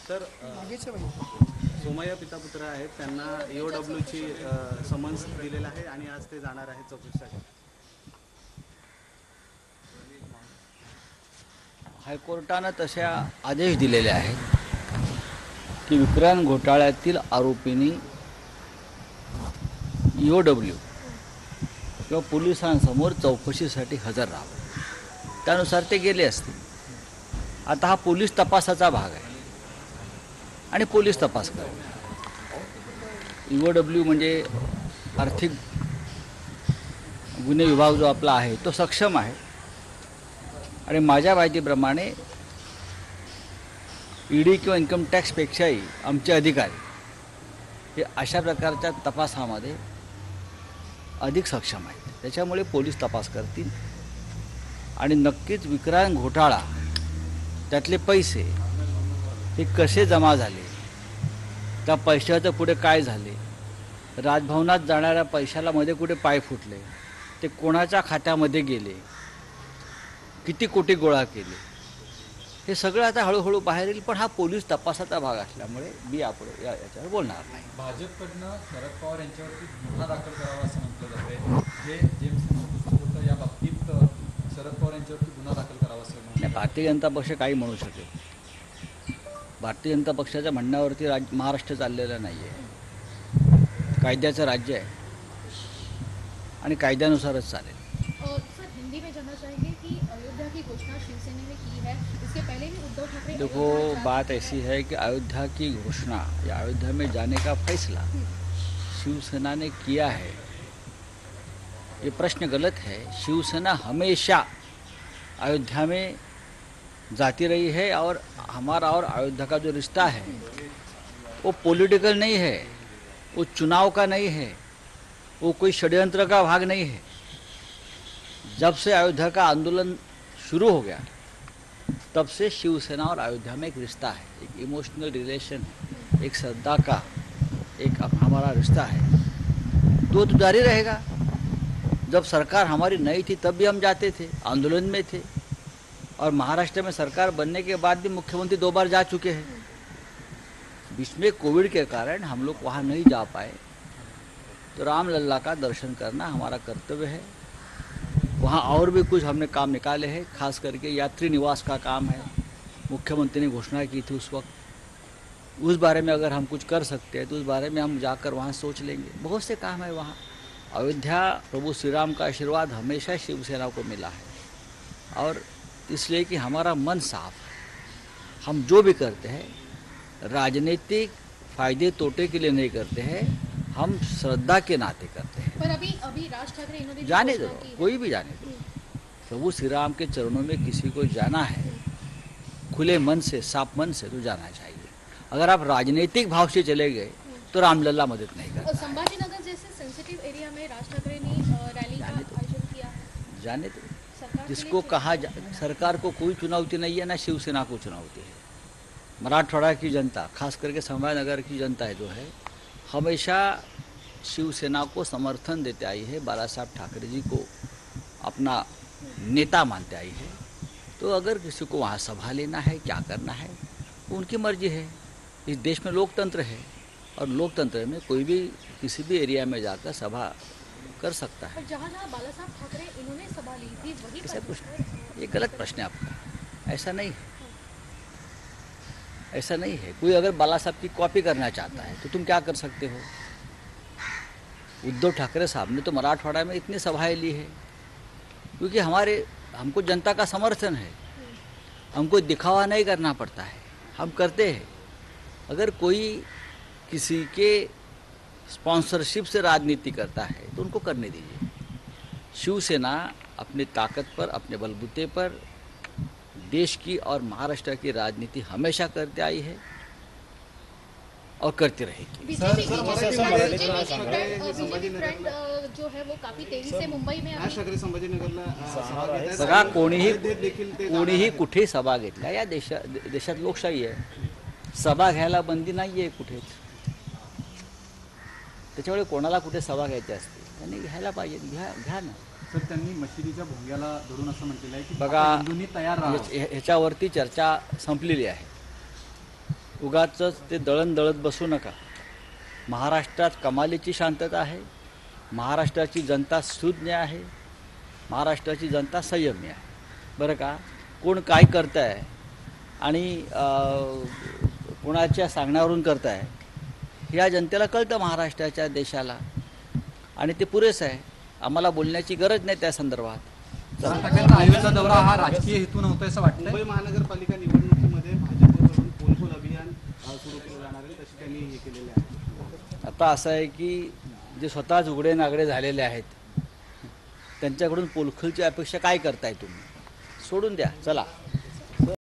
Sir Somaiya पिता पुत्र आहेत, त्यांना EOWची समन्स दिलेला आहे आणि आज ते जाणार आहेत चौकशीसाठी. हायकोर्टानं तशा आदेश दिलेले आहेत की विक्रांत घोटाळ्यातील आरोपींनी EOW किंवा पोलिसांसमोर चौकशीसाठी हजर राहावं. त्यानुसार ते गेले असतील. आता हा पोलीस तपासाचा भाग आहे आणि पोलीस तपास करतात. EOW म्हणजे आर्थिक गुन्हे विभाग जो आपला आहे तो सक्षम आहे आणि माझ्या माहितीप्रमाणे ED किंवा इन्कम टॅक्सपेक्षाही आमचे अधिकारी हे अशा प्रकारच्या तपासामध्ये अधिक सक्षम आहेत. त्याच्यामुळे पोलीस तपास करतील आणि नक्कीच विक्रांत घोटाळा त्यातले पैसे हे कसे जमा झाले, त्या पैशाचं पुढे काय झाले, राजभवनात जाणाऱ्या पैशाला मध्ये कुठे पाय फुटले, ते कोणाच्या खात्यामध्ये गेले, किती कोटी गोळा केले, हे सगळं आता हळूहळू बाहेर येईल. पण हा पोलीस तपासाचा भाग असल्यामुळे मी याच्यावर बोलणार नाही. भाजपकडनं शरद पवार यांच्यावरती गुन्हा दाखल करावा असं म्हटलं जाते. जे जेम्स होतं या बाबतीत शरद पवार यांच्यावरती गुन्हा दाखल करावा असं नाही, भारतीय जनता पक्ष काही म्हणू शकेल. भारतीय जनता पक्षाच्या म्हणण्यावरती महाराष्ट्र चाललेला नाही आहे. कायद्याचं राज्य आहे आणि कायद्यानुसारच चालेल. सर, हिंदी में जानना चाहेंगे कि अयोध्या की घोषणा शिवसेना ने की है, इसके पहले भी उद्धव ठाकरे देखो, बात ऐसी है कि अयोध्या की घोषणा या अयोध्या में जाने का फैसला शिवसेना ने किया है, ये प्रश्न गलत है. शिवसेना हमेशा अयोध्या में जाती रही है और हमारा और अयोध्या का जो रिश्ता है वो पॉलिटिकल नहीं है, वो चुनाव का नहीं है, वो कोई षड्यंत्र का भाग नहीं है. जब से अयोध्या का आंदोलन शुरू हो गया तब से शिवसेना और अयोध्या में एक रिश्ता है, एक इमोशनल रिलेशन है, एक श्रद्धा का एक हमारा रिश्ता है. तो जारी रहेगा. जब सरकार हमारी नई थी तब भी हम जाते थे, आंदोलन में थे, और महाराष्ट्र में सरकार बनने के बाद भी मुख्यमंत्री 2 बार जा चुके हैं. बीच में कोविड के कारण हम लोग वहाँ नहीं जा पाए, तो रामलल्ला का दर्शन करना हमारा कर्तव्य है. वहाँ और भी कुछ हमने काम निकाले हैं, खास करके यात्री निवास का काम है. मुख्यमंत्री ने घोषणा की थी उस वक्त, उस बारे में अगर हम कुछ कर सकते हैं तो उस बारे में हम जाकर वहाँ सोच लेंगे. बहुत से काम है वहाँ. अयोध्या प्रभु श्री राम का आशीर्वाद हमेशा शिवसेना को मिला है और इसलिए कि हमारा मन साफ है. हम जो भी करते हैं राजनीतिक फायदे तोटे के लिए नहीं करते हैं, हम श्रद्धा के नाते करते हैं. पर अभी राज ठाकरे इन्होंने जाने दो, कोई भी जाने दो. प्रभु श्री राम के चरणों में किसी को जाना है खुले मन से, साफ मन से, तो जाना चाहिए. अगर आप राजनीतिक भाव से चले गए तो रामलल्ला मदद नहीं करता. संभाजीनगर जैसे सेंसिटिव एरिया में राज ठाकरे ने रैली का आयोजन किया. जाने दो. जिसको कहा सरकार को कोई चुनौती नहीं है, ना शिवसेना को चुनौती है. मराठवाड़ा की जनता, खास करके संभाजीनगर की जनता है जो है, हमेशा शिवसेना को समर्थन देते आई है, बाला साहब ठाकरे जी को अपना नेता मानते आई है. तो अगर किसी को वहाँ सभा लेना है, क्या करना है, वो उनकी मर्जी है. इस देश में लोकतंत्र है और लोकतंत्र में कोई भी किसी भी एरिया में जाकर सभा कर सकता है. जहाँ बाला साहब ठाकरे इन्होंने सभा ली थी वही ऐसा कुछ, ये गलत प्रश्न है आपका. ऐसा नहीं है, ऐसा नहीं है. कोई अगर बाला साहब की कॉपी करना चाहता है तो तुम क्या कर सकते हो. उद्धव ठाकरे साहब ने तो मराठवाड़ा में इतनी सभाएं ली है क्योंकि हमको जनता का समर्थन है. हमको दिखावा नहीं करना पड़ता है, हम करते हैं. अगर कोई किसी के स्पॉन्सरशिप से राजनीति करता है तो उनको करने दीजिए. शिवसेना अपनी ताकत पर, अपने बलबूते पर देश की और महाराष्ट्र की राजनीति हमेशा करते आई है और करती रहेगी. बीजेपी फ्रंट जो है वो काफी तेजी से मुंबई में राज ठाकरे संभाजीनगरला सभा घेत आहेत. बघा, देखील ते कोणीही कुठे सभा घेतल्या. या देशात लोकशाही आहे, सभा घ्यायला बंदी नाही आहे कुठेच. त्याच्यामुळे कोणाला कुठे सभा घ्यायची असते त्यांनी घ्यायला पाहिजे, घ्या ना. सर, त्यांनी मशिदीच्या भोंग्याला धरून असं म्हटलेलं आहे की बघा, हिंदूंनी तयार राहा. ह्याच्यावरती चर्चा संपलेली आहे. उगाचच ते दळण दळत बसू नका. महाराष्ट्रात कमालीची शांतता आहे. महाराष्ट्राची जनता सुज्ञ आहे. महाराष्ट्राची जनता संयमी आहे. बरं का, कोण काय करतं आहे आणि कोणाच्या सांगण्यावरून करतं आहे हे या जनतेला कळतं, महाराष्ट्राच्या देशाला, आणि ते पुरेसं आहे. आम्हाला बोलण्याची गरज नाही त्या संदर्भात. राज ठाकरेंचा अयोध्येचा दौरा हा राजकीय हेतू नव्हता असं वाटतंय. मुंबई महानगरपालिका निवडणुकीमध्ये भाजपकडून पोलखोल अभियान सुरू केलं जाणार आहे, तसे त्यांनी हे केलेले आहे. आता असं आहे की जे स्वतःच उघडे नागडे झालेले आहेत त्यांच्याकडून पोलखोलची अपेक्षा काय करताय तुम्ही? सोडून द्या, चला.